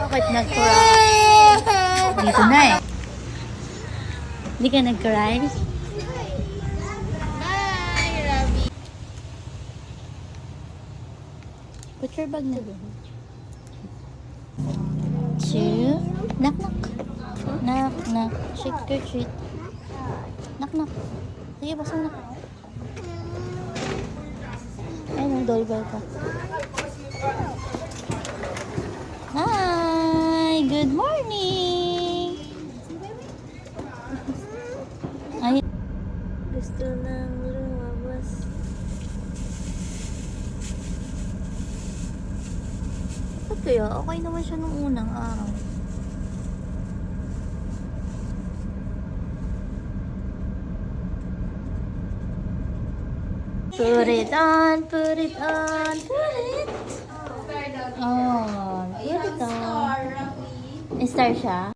Bakit nag-cry? Dito na eh. Hindi ka nag-cry? Bye, Rabi. Put your bag na doon. Two. Knock, knock. Knock, knock. Shake your treat. Knock, knock. Sige, basta knock. Ayun, ang doorbell ka. Hi! Good morning! Ay, gusto nang lumabas. Ba't kaya? Okay naman siya nung unang araw. Put it on, put it on, put it on. Put it on. Star siya?